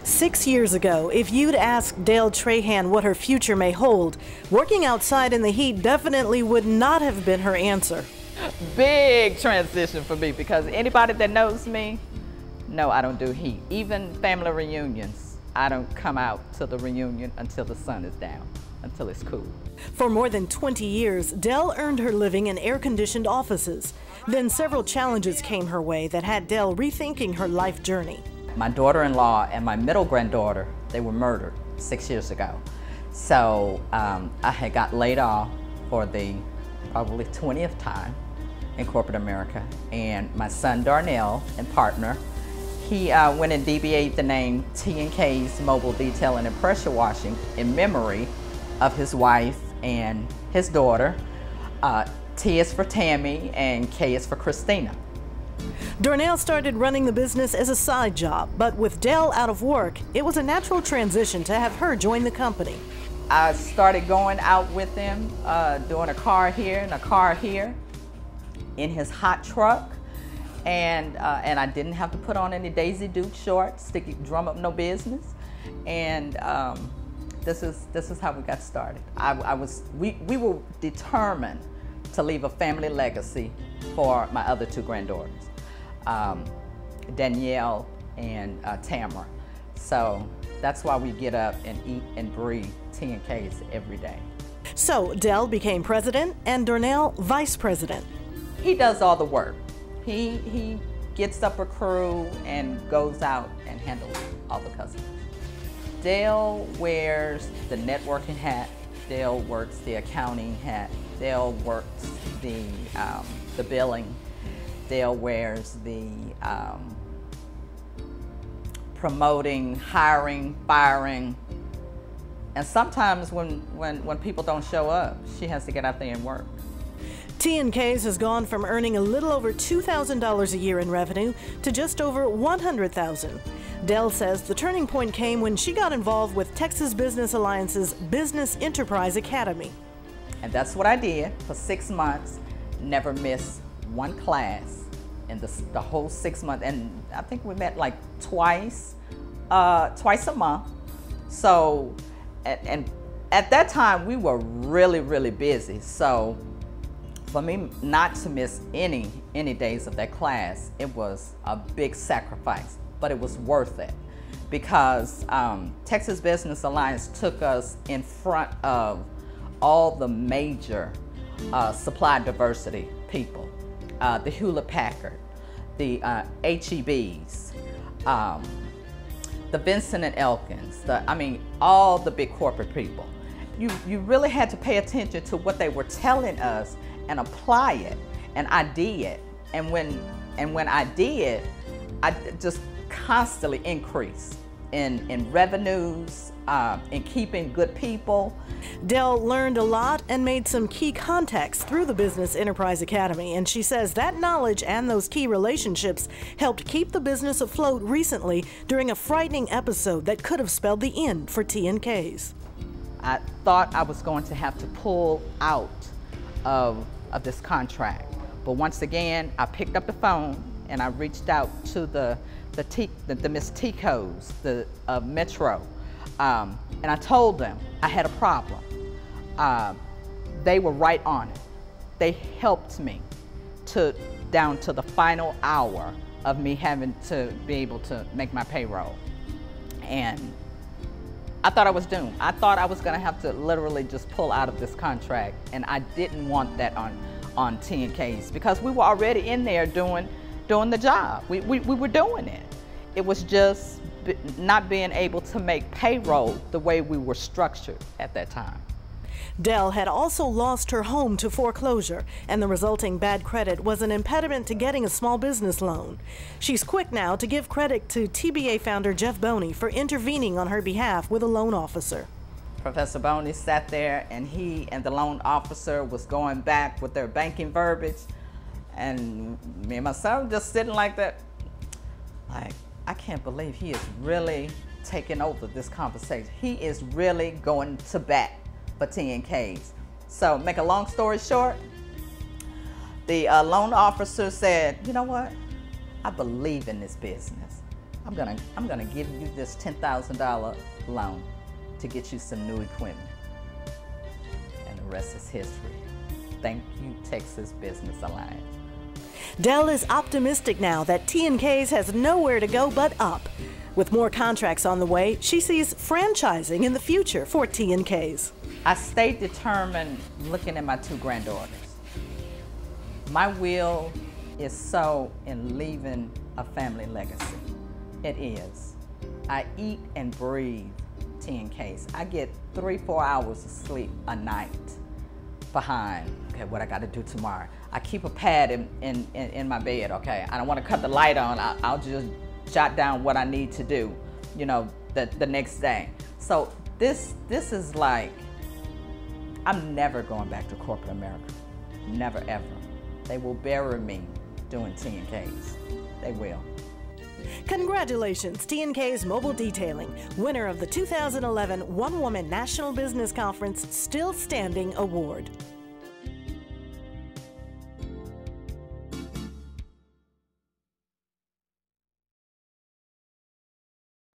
6 years ago, if you'd asked Dell Trahan what her future may hold, working outside in the heat definitely would not have been her answer. Big transition for me, because anybody that knows me, no, I don't do heat. Even family reunions, I don't come out to the reunion until the sun is down, until it's cool. For more than 20 years, Dell earned her living in air-conditioned offices. Then several challenges came her way that had Dell rethinking her life journey. My daughter-in-law and my middle granddaughter, they were murdered 6 years ago. So I had got laid off for the probably 20th time in corporate America. And my son Darnell and partner, he went and DBA'd the name T&K's Mobile Detailing and Pressure Washing in memory of his wife and his daughter. T is for Tammy and K is for Christina. Darnell started running the business as a side job, but with Dell out of work, it was a natural transition to have her join the company. I started going out with him, doing a car here and a car here in his hot truck. And I didn't have to put on any Daisy Duke shorts to drum up no business. And this is how we got started. We were determined to leave a family legacy for my other two granddaughters, Danielle and Tamara. So that's why we get up and eat and breathe T&Ks every day. So Dell became president and Darnell vice president. He does all the work. He gets up a crew and goes out and handles all the customers. Dell wears the networking hat. Dell works the accounting hat. Dell works the billing. Dell wears the promoting, hiring, firing. And sometimes when people don't show up, she has to get out there and work. T&K's has gone from earning a little over $2,000 a year in revenue to just over $100,000. Dell says the turning point came when she got involved with Texas Business Alliance's Business Enterprise Academy. And that's what I did for 6 months, never missed one class in the whole 6 months. And I think we met like twice a month. So, and at that time we were really, really busy. So for me not to miss any days of that class, it was a big sacrifice, but it was worth it, because Texas Business Alliance took us in front of all the major supply diversity people, the Hewlett-Packard, the HEBs, the Vincent and Elkins, all the big corporate people. You really had to pay attention to what they were telling us and apply it, and I did. And when I did, I just constantly increased in revenues, in keeping good people. Dell learned a lot and made some key contacts through the Business Enterprise Academy, and she says that knowledge and those key relationships helped keep the business afloat recently during a frightening episode that could have spelled the end for T&K's. I thought I was going to have to pull out of this contract, but once again I picked up the phone and I reached out to the Miss Ticos, the Metro, and I told them I had a problem. They were right on it. They helped me down to the final hour of me having to be able to make my payroll. And I thought I was doomed. I thought I was gonna have to literally just pull out of this contract, and I didn't want that on T&K's, because we were already in there doing the job. We were doing it. It was just not being able to make payroll the way we were structured at that time. Dell had also lost her home to foreclosure, and the resulting bad credit was an impediment to getting a small business loan. She's quick now to give credit to TBA founder Jeff Boney for intervening on her behalf with a loan officer. Professor Boney sat there, and he and the loan officer was going back with their banking verbiage, and me and my son just sitting like that, like, I can't believe he is really taking over this conversation. He is really going to bat for T&K's. So, make a long story short, the loan officer said, you know what? I believe in this business. I'm gonna give you this $10,000 loan to get you some new equipment. And the rest is history. Thank you, Texas Business Alliance. Dell is optimistic now that T&K's has nowhere to go but up. With more contracts on the way, she sees franchising in the future for T&K's. I stayed determined looking at my two granddaughters. My will is so in leaving a family legacy. It is. I eat and breathe T&K's. I get 3-4 hours of sleep a night behind, okay, what I gotta do tomorrow. I keep a pad in my bed, okay? I don't wanna cut the light on. I'll just jot down what I need to do, you know, the next day. So this is like, I'm never going back to corporate America. Never, ever. They will bury me doing T&K's. They will. Congratulations, T&K's Mobile Detailing, winner of the 2011 One Woman National Business Conference Still Standing Award.